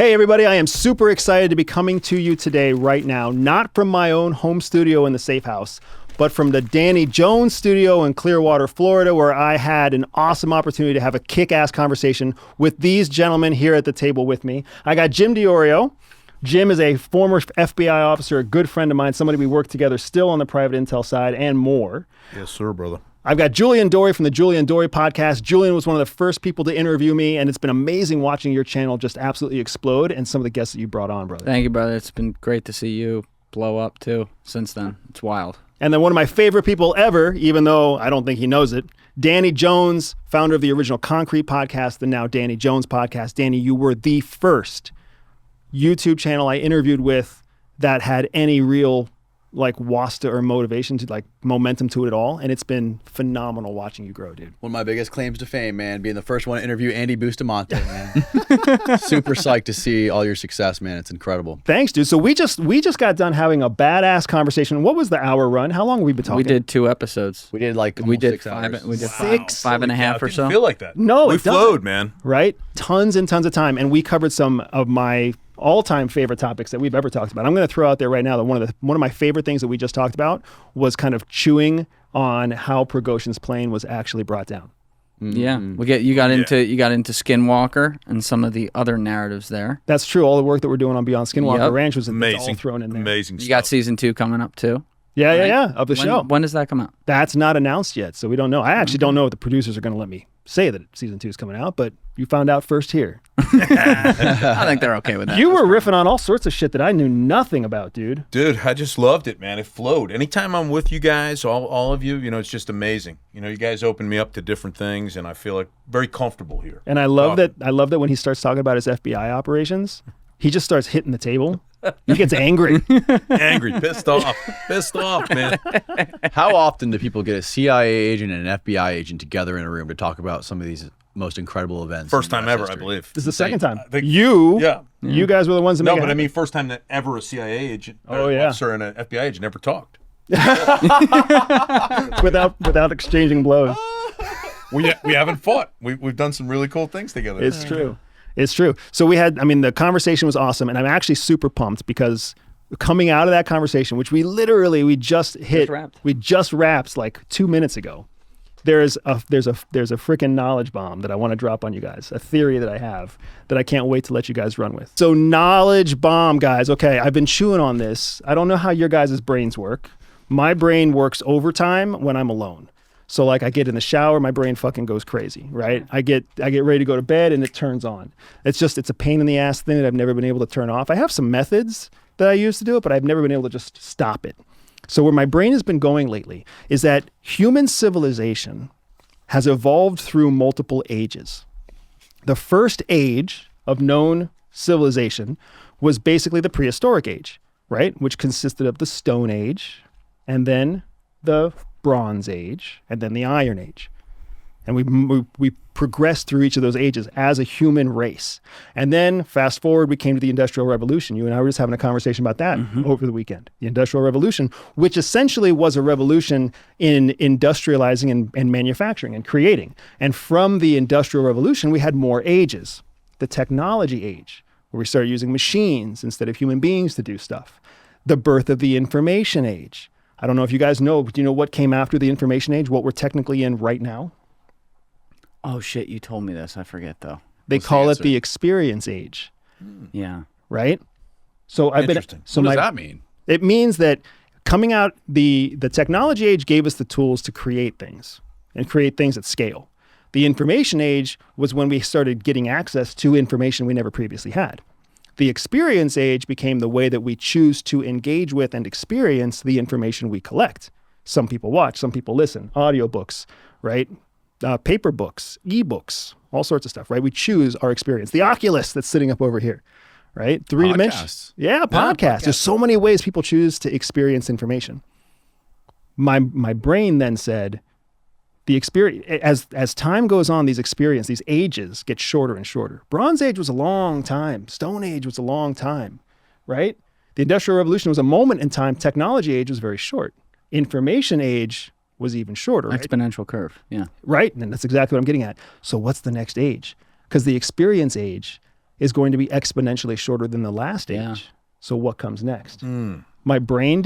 Hey everybody, I am super excited to be coming to you today right now, not from my own home studio in the Safe House, but from the Danny Jones studio in Clearwater, Florida, where I had an awesome opportunity to have a kick-ass conversation with these gentlemen here at the table with me. I got Jim DiOrio. Jim is a former FBI officer, a good friend of mine, somebody we work together still on the private intel side and more. Yes, sir, brother. I've got Julian Dory from the Julian Dory podcast. Julian was one of the first people to interview me, and it's been amazing watching your channel just absolutely explode and some of the guests that you brought on, brother. Thank you, brother. It's been great to see you blow up, too, since then. It's wild. And then one of my favorite people ever, even though I don't think he knows it, Danny Jones, founder of the original Concrete podcast, the now Danny Jones podcast. Danny, you were the first YouTube channel I interviewed with that had any real like wasta or motivation to like momentum to it at all, and it's been phenomenal watching you grow, dude. One of my biggest claims to fame, man, being the first one to interview Andy Bustamante, man. Super psyched to see all your success, man. It's incredible. Thanks, dude. So we just got done having a badass conversation. What was the hour run? How long have we been talking? We did 2 episodes. We did like We did 6 hours. We did Wow. five and a half or Didn't so. feel like that. No, we it doesn't. flowed, man. Right? Tons and tons of time, and we covered some of my all-time favorite topics that we've ever talked about. I'm going to throw out there right now that one of my favorite things that we just talked about was kind of chewing on how Prigozhin's plane was actually brought down. Yeah, you got into Skinwalker and some of the other narratives there. That's true. All the work that we're doing on Beyond Skinwalker Yep. Ranch was Amazing. all thrown in there. Amazing You stuff. got season 2 coming up too. Yeah, of the show. When does that come out? That's not announced yet, so we don't know. I actually don't know if the producers are going to let me say that season 2 is coming out, but you found out first here. I think they're okay with that. You were riffing on all sorts of shit that I knew nothing about, dude. Dude, I just loved it, man. It flowed. Anytime I'm with you guys, all of you, it's just amazing. You guys open me up to different things, and I feel like very comfortable here. And I love that when he starts talking about his FBI operations, he just starts hitting the table. He gets angry. Angry, pissed off, man. How often do people get a CIA agent and an FBI agent together in a room to talk about some of these most incredible events? First in time US ever, I history? believe. This is the second time. think- You Yeah. guys were the ones that No, made it but I happen. mean, first time that ever a CIA agent, yeah. officer and an FBI agent ever talked. without exchanging blows. We haven't fought. We've done some really cool things together. It's true. It's true. So the conversation was awesome, and I'm actually super pumped because coming out of that conversation, which we just wrapped like 2 minutes ago, there's a freaking knowledge bomb that I want to drop on you guys, a theory that I have that I can't wait to let you guys run with. So knowledge bomb, guys. Okay, I've been chewing on this. I don't know how your guys' brains work. My brain works overtime when I'm alone. So like I get in the shower, my brain fucking goes crazy, right? I get ready to go to bed and it turns on. It's a pain in the ass thing that I've never been able to turn off. I have some methods that I use to do it, but I've never been able to just stop it. So where my brain has been going lately is that human civilization has evolved through multiple ages. The first age of known civilization was basically the prehistoric age, right? Which consisted of the Stone Age and then the Bronze Age and then the Iron Age. And we progressed through each of those ages as a human race. And then fast forward, we came to the Industrial Revolution. You and I were just having a conversation about that over the weekend. The Industrial Revolution, which essentially was a revolution in industrializing and manufacturing and creating. And from the Industrial Revolution, we had more ages. The Technology Age, where we started using machines instead of human beings to do stuff. The birth of the Information Age. I don't know if you guys know, but do you know what came after the Information Age, what we're technically in right now? Oh shit, you told me this. I forget though. They What's the call it answer? the Experience Age, Yeah. right? So Interesting. What does that mean? It means that coming out, the Technology Age gave us the tools to create things and create things at scale. The Information Age was when we started getting access to information we never previously had. The Experience Age became the way that we choose to engage with and experience the information we collect. Some people watch, some people listen, audiobooks, right? Paper books, ebooks, all sorts of stuff, right? We choose our experience. The Oculus that's sitting up over here, right? 3 dimensions. Yeah, podcasts. There's so many ways people choose to experience information. My brain then said, the experience, as time goes on, these ages get shorter and shorter. Bronze Age was a long time. Stone Age was a long time, right? The Industrial Revolution was a moment in time. Technology Age was very short. Information Age was even shorter, right? Exponential curve. Yeah. Right, and that's exactly what I'm getting at. So what's the next age? Because the Experience Age is going to be exponentially shorter than the last age. So what comes next? My brain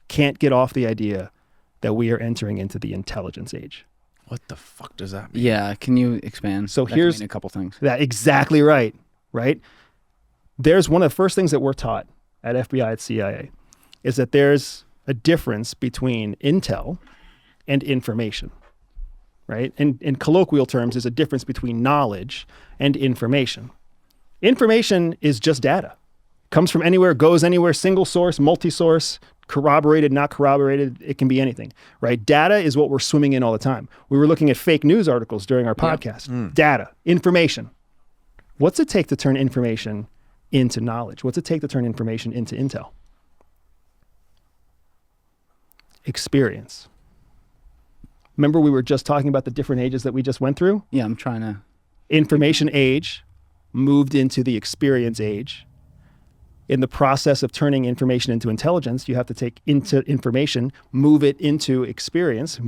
can't get off the idea that we are entering into the intelligence age. What the fuck does that mean? Yeah, can you expand? So that can here's mean a couple things. That exactly right? There's one of the first things that we're taught at FBI, at CIA, is that there's a difference between intel and information, right? And in colloquial terms, there's a difference between knowledge and information. Information is just data. Comes from anywhere, goes anywhere, single source, multi-source, corroborated, not corroborated. It can be anything, right? Data is what we're swimming in all the time. We were looking at fake news articles during our podcast. Data, information. What's it take to turn information into knowledge? What's it take to turn information into intel? Experience. Remember we were just talking about the different ages that we just went through? Yeah, I'm trying to. Information age moved into the experience age. In the process of turning information into intelligence, you have to take into information, move it into experience,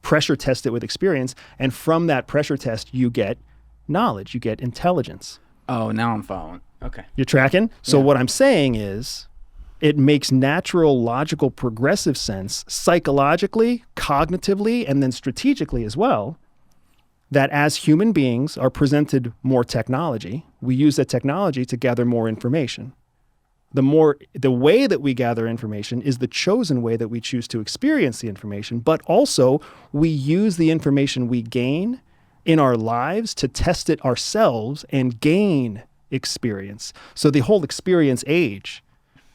pressure test it with experience, and from that pressure test, you get knowledge, you get intelligence. Oh, now I'm following. Okay. You're tracking? So what I'm saying is, it makes natural, logical, progressive sense, psychologically, cognitively, and then strategically as well, that as human beings are presented more technology, we use that technology to gather more information. The way that we gather information is the chosen way that we choose to experience the information, but also we use the information we gain in our lives to test it ourselves and gain experience. So the whole experience age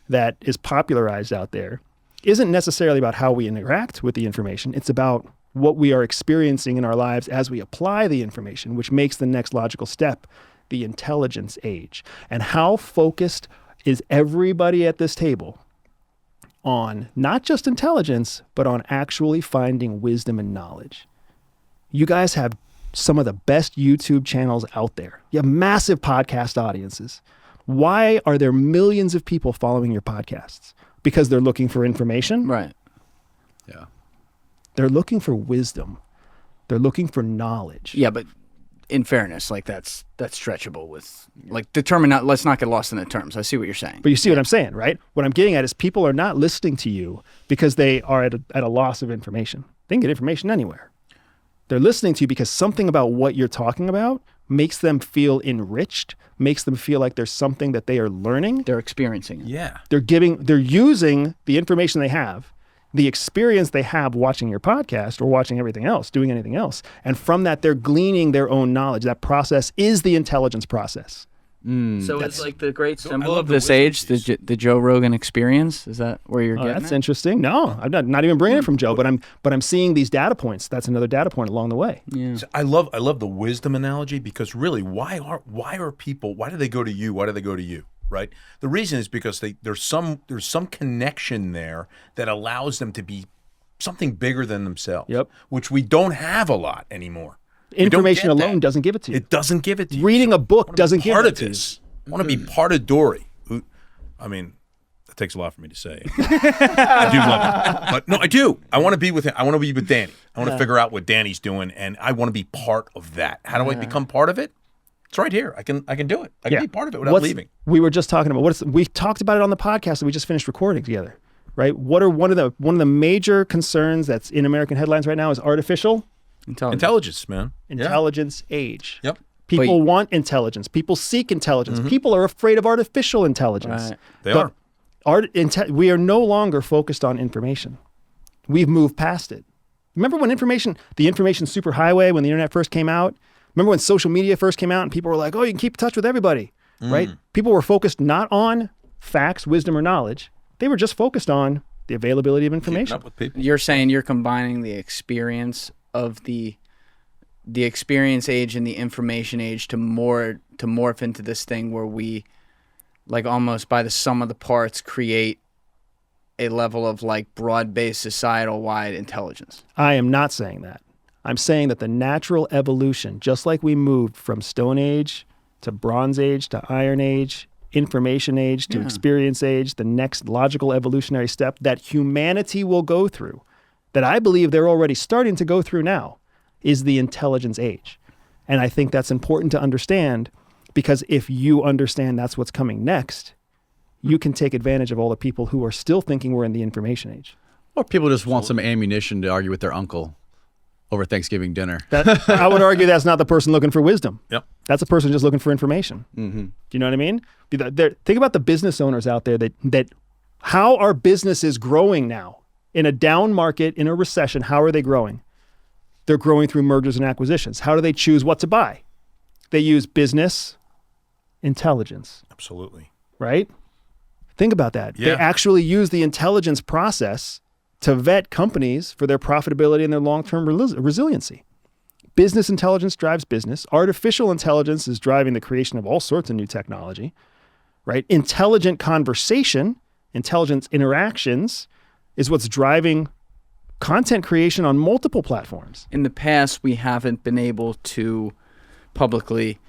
that is popularized out there isn't necessarily about how we interact with the information. It's about what we are experiencing in our lives as we apply the information, which makes the next logical step the intelligence age. And how focused is everybody at this table on not just intelligence, but on actually finding wisdom and knowledge? You guys have some of the best YouTube channels out there. You have massive podcast audiences. Why are there millions of people following your podcasts? Because they're looking for information? Right. Yeah. They're looking for wisdom. They're looking for knowledge. Yeah, but in fairness, like that's stretchable with like let's not get lost in the terms. I see what you're saying. But you see what I'm saying, right? What I'm getting at is people are not listening to you because they are at a loss of information. They can get information anywhere. They're listening to you because something about what you're talking about makes them feel enriched, makes them feel like there's something that they are learning. They're experiencing it. Yeah. They're using the information they have, the experience they have watching your podcast or watching everything else, doing anything else. And from that, they're gleaning their own knowledge. That process is the intelligence process. So it's like the great symbol of this age, the Joe Rogan experience. Is that where you're getting That's at? interesting. No, I'm not even bringing it from Joe, but I'm seeing these data points. That's another data point along the way. Yeah. So I love the wisdom analogy, because really, why are people, why do they go to you? Why do they go to you? Right? The reason is because there's some connection there that allows them to be something bigger than themselves. Yep. Which we don't have a lot anymore. Information alone doesn't give it to you. It doesn't give it to you. Reading a book doesn't give it to you. I want to be part of Dory. That takes a lot for me to say. I do love him. But no, I do. I want to be with him. I want to be with Danny. I want to figure out what Danny's doing, and I want to be part of that. How do I become part of it? It's right here. I can do it. I can be part of it without leaving. We were just talking about we talked about it on the podcast that we just finished recording together, right? What are one of the major concerns that's in American headlines right now is artificial intelligence, man. Intelligence age. Yep. People want intelligence. People seek intelligence. People are afraid of artificial intelligence. Right. They are. We are no longer focused on information. We've moved past it. Remember when the information superhighway, when the internet first came out? Remember when social media first came out and people were like, oh, you can keep in touch with everybody, right? People were focused not on facts, wisdom, or knowledge. They were just focused on the availability of information. Keeping up with people. You're saying you're combining the experience of the experience age and the information age to morph into this thing where we, like, almost by the sum of the parts, create a level of like broad-based societal-wide intelligence. I am not saying that. I'm saying that the natural evolution, just like we moved from Stone Age to Bronze Age to Iron Age, information age to experience age, the next logical evolutionary step that humanity will go through, that I believe they're already starting to go through now, is the intelligence age. And I think that's important to understand, because if you understand that's what's coming next, you can take advantage of all the people who are still thinking we're in the information age. Or people just want some ammunition to argue with their uncle over Thanksgiving dinner. I would argue that's not the person looking for wisdom. Yep. That's a person just looking for information. Mm-hmm. Do you know what I mean? Think about the business owners out there that how are businesses growing now? In a down market, in a recession, how are they growing? They're growing through mergers and acquisitions. How do they choose what to buy? They use business intelligence. Absolutely. Right? Think about that. Yeah. They actually use the intelligence process to vet companies for their profitability and their long-term resiliency. Business intelligence drives business. Artificial intelligence is driving the creation of all sorts of new technology, right? Intelligent conversation, intelligent interactions is what's driving content creation on multiple platforms. In the past, we haven't been able to publicly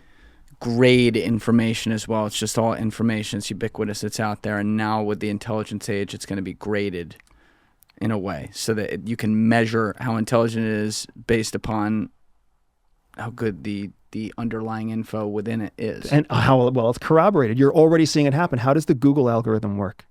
grade information as well. It's just all information. It's ubiquitous. It's out there. And now with the intelligence age, it's going to be graded in a way so that you can measure how intelligent it is based upon how good the underlying info within it is. And how well it's corroborated. You're already seeing it happen. How does the Google algorithm work?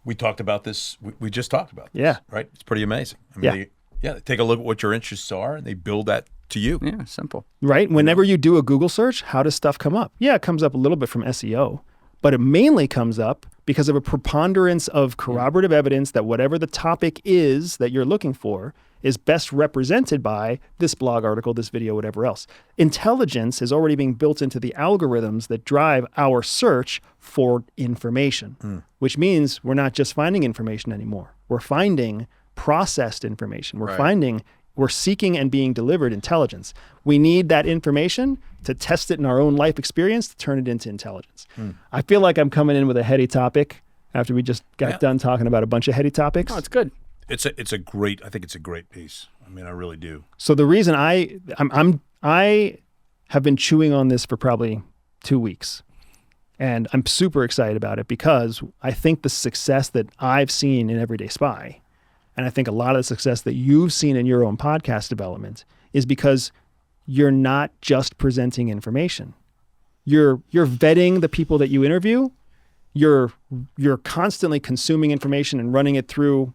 We talked about this. We just talked about this. Yeah. Right? It's pretty amazing. I mean, they take a look at what your interests are and they build that to you. Yeah, simple. Right? Whenever you do a Google search, how does stuff come up? Yeah, it comes up a little bit from SEO, but it mainly comes up because of a preponderance of corroborative evidence that whatever the topic is that you're looking for is best represented by this blog article, this video, whatever else. Intelligence is already being built into the algorithms that drive our search for information, which means we're not just finding information anymore. We're finding processed information. We're seeking and being delivered intelligence. We need that information to test it in our own life experience to turn it into intelligence. I feel like I'm coming in with a heady topic after we just got done talking about a bunch of heady topics. Oh, it's good. I think it's a great piece. I mean, I really do. So the reason I have been chewing on this for probably 2 weeks, and I'm super excited about it because I think the success that I've seen in Everyday Spy, and I think a lot of the success that you've seen in your own podcast development, is because you're not just presenting information. You're vetting the people that you interview. You're constantly consuming information and running it through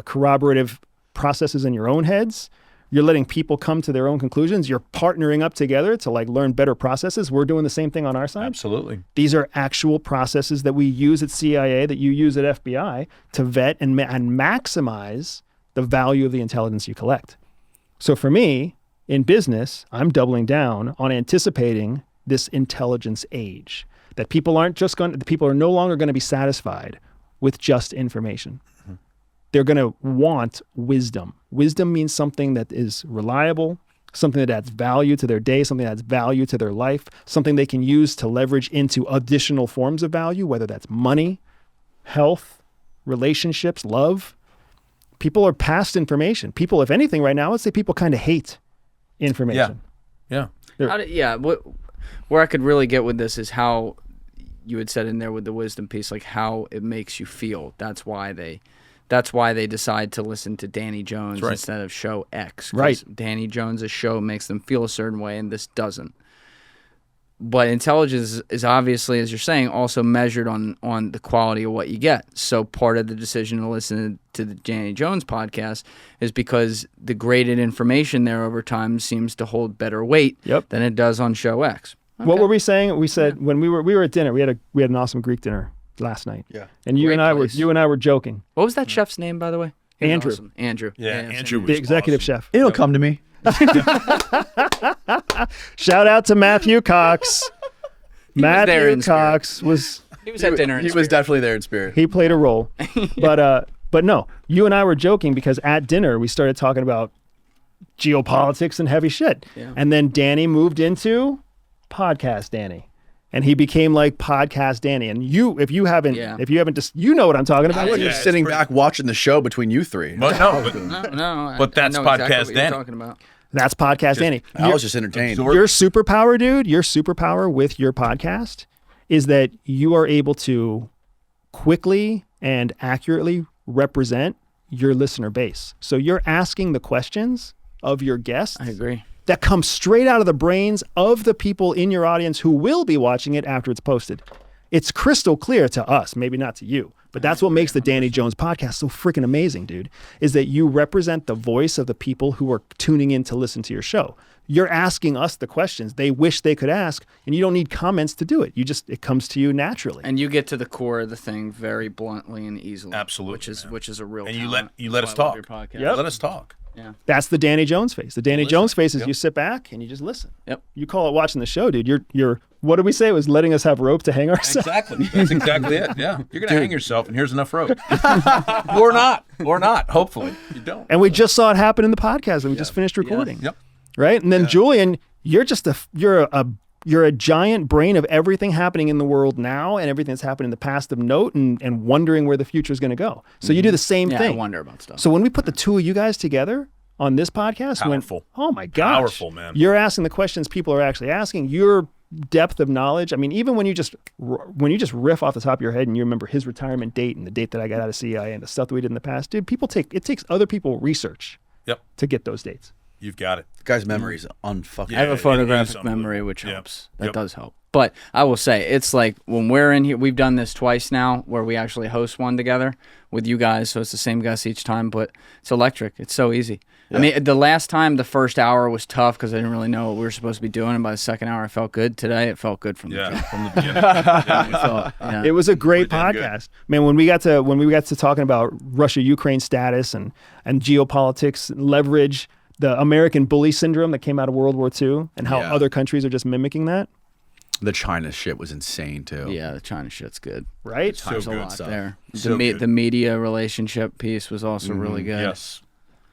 corroborative processes in your own heads. You're letting people come to their own conclusions. You're partnering up together to learn better processes. We're doing the same thing on our side. Absolutely. These are actual processes that we use at CIA, that you use at FBI to vet and maximize the value of the intelligence you collect. So for me, in business, I'm doubling down on anticipating this intelligence age, that people are no longer going to be satisfied with just information. They're going to want wisdom. Wisdom means something that is reliable, something that adds value to their day, something that adds value to their life, something they can use to leverage into additional forms of value, whether that's money, health, relationships, love. People are past information. People, if anything right now, let's say people kind of hate information. Yeah. Where I could really get with this is how you had said in there with the wisdom piece, like how it makes you feel. That's why they decide to listen to Danny Jones instead of show X. Right. Danny Jones' show makes them feel a certain way, and this doesn't. But intelligence is obviously, as you're saying, also measured on the quality of what you get. So part of the decision to listen to the Danny Jones podcast is because the graded information there over time seems to hold better weight than it does on show X. Okay. What were we saying? We said when we were at dinner, we had an awesome Greek dinner last night. Yeah. And you and I were joking. What was that chef's name, by the way? Andrew. Awesome. Andrew. Yeah, Andrew was The executive awesome. chef. It'll come to me. Shout out to Matthew Cox. there Matthew in spirit. Cox was He was at dinner. He was definitely there in spirit. he played a role. But no, you and I were joking because at dinner we started talking about geopolitics and heavy shit. Yeah. And then Danny moved into podcast Danny. And he became like podcast Danny. And if you haven't just, you know what I'm talking about. I was just sitting back watching the show between you three. But No. But that's I know podcast exactly what Danny. you're talking about. That's podcast Danny. I was just entertained. Your superpower, dude, your superpower with your podcast is that you are able to quickly and accurately represent your listener base. So you're asking the questions of your guests. I agree. that come straight out of the brains of the people in your audience who will be watching it after it's posted. It's crystal clear to us, maybe not to you, but that's what makes the Danny Jones podcast so freaking amazing, dude, is that you represent the voice of the people who are tuning in to listen to your show. You're asking us the questions they wish they could ask, and you don't need comments to do it. It comes to you naturally. And you get to the core of the thing very bluntly and easily. Absolutely, which is a real and talent. you let us talk. Yep. Let us talk. Yeah. That's the Danny Jones face. The Danny Jones face is you sit back and you just listen. Yep. You call it watching the show, dude. You're what did we say? It was letting us have rope to hang ourselves. Exactly. That's exactly it. Yeah. You're going to hang yourself, and here's enough rope. Or not. Hopefully. You don't. And we just saw it happen in the podcast that we just finished recording. Yep. Right? And then Julian, you're a giant brain of everything happening in the world now and everything that's happened in the past of note and wondering where the future is going to go. So you do the same thing. I wonder about stuff. So when we put the two of you guys together on this podcast, Powerful. Oh my gosh. Powerful, man. You're asking the questions people are actually asking. Your depth of knowledge. I mean, even when you just riff off the top of your head and you remember his retirement date and the date that I got out of CIA and the stuff that we did in the past, dude, it takes other people research to get those dates. You've got it. The guy's memory is unfucking. I have a photographic memory, which helps. That does help. But I will say, it's like when we're in here, we've done this twice now where we actually host one together with you guys. So it's the same guests each time, but it's electric. It's so easy. Yeah. I mean, the last time, the first hour was tough because I didn't really know what we were supposed to be doing. And by the second hour, I felt good. Today, it felt good from the jump. From the beginning. It was a great podcast. Man, when we got to talking about Russia-Ukraine status and geopolitics, leverage, the American bully syndrome that came out of World War II and how other countries are just mimicking that. The China shit was insane too. Yeah, the China shit's good. Right? There's a lot there. The media relationship piece was also really good. Yes.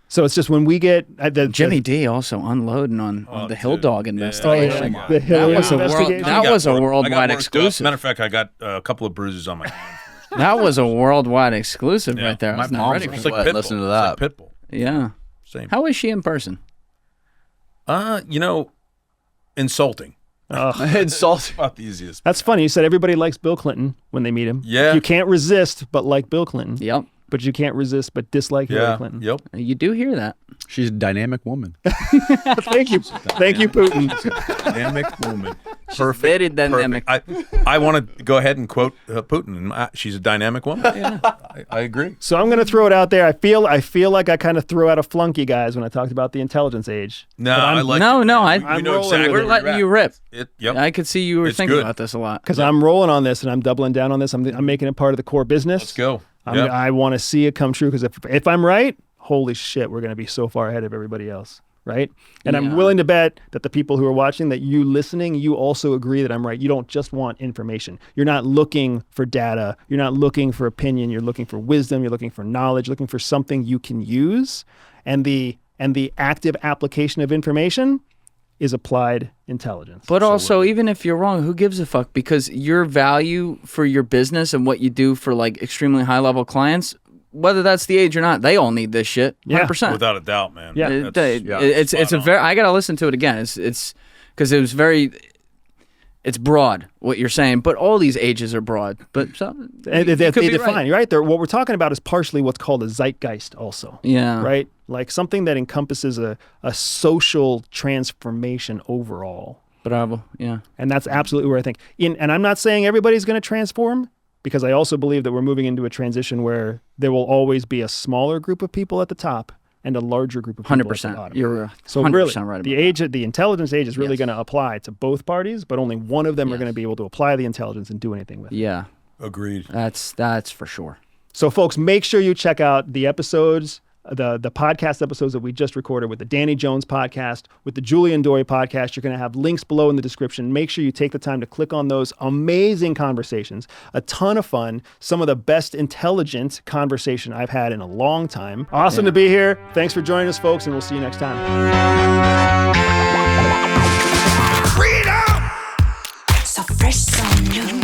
So it's just when we get Jimmy D also unloading on the Hill Dog investigation. Yeah, the Hill investigation. That was a worldwide exclusive. Matter of fact, I got a couple of bruises on my hand. That was a worldwide exclusive right there. My mom's It's like Pitbull. Listen to that. It's like Pitbull. Yeah. Same. How is she in person? Insulting. Insulting. About the easiest. That's funny. You said everybody likes Bill Clinton when they meet him. Yeah. You can't resist but like Bill Clinton. Yep. But you can't resist but dislike Hillary Clinton. Yep. You do hear that. She's a dynamic woman. Thank you. Thank you, Putin. Dynamic woman. Perfect. Very dynamic. I want to go ahead and quote Putin. She's a dynamic woman. Yeah. I agree. So I'm going to throw it out there. I feel like I kind of threw out a flunky, guys, when I talked about the intelligence age. No, I like No, it. no. We know exactly we're letting you rip. Yep. I could see you were thinking about this a lot. Because I'm rolling on this and I'm doubling down on this. I'm making it part of the core business. Let's go. I want to see it come true because if I'm right, holy shit, we're going to be so far ahead of everybody else, right? And I'm willing to bet that the people who are watching, that you listening, you also agree that I'm right. You don't just want information. You're not looking for data. You're not looking for opinion. You're looking for wisdom. You're looking for knowledge, looking for something you can use. And the active application of information is applied intelligence. But also, even if you're wrong, who gives a fuck? Because your value for your business and what you do for like extremely high level clients, whether that's the age or not, they all need this shit. 100%. Without a doubt, man. Yeah. It's a very, I got to listen to it again. It's because it was very, it's broad what you're saying, but all these ages are broad. But they define, right? What we're talking about is partially what's called a zeitgeist also. Yeah. Right? Like something that encompasses a social transformation overall. Bravo. Yeah. And that's absolutely where I think. And I'm not saying everybody's going to transform, because I also believe that we're moving into a transition where there will always be a smaller group of people at the top and a larger group of people 100%. at the bottom. You're so 100% really, right about the intelligence age is really going to apply to both parties, but only one of them are going to be able to apply the intelligence and do anything with it. Yeah. Agreed. That's for sure. So folks, make sure you check out the episodes, the podcast episodes that we just recorded with the Danny Jones podcast, with the Julian Dory podcast. You're going to have links below in the description. Make sure you take the time to click on those. Amazing conversations, a ton of fun, some of the best intelligent conversation I've had in a long time. Awesome to be here. Thanks for joining us, folks, and we'll see you next time. Freedom! So fresh, so new.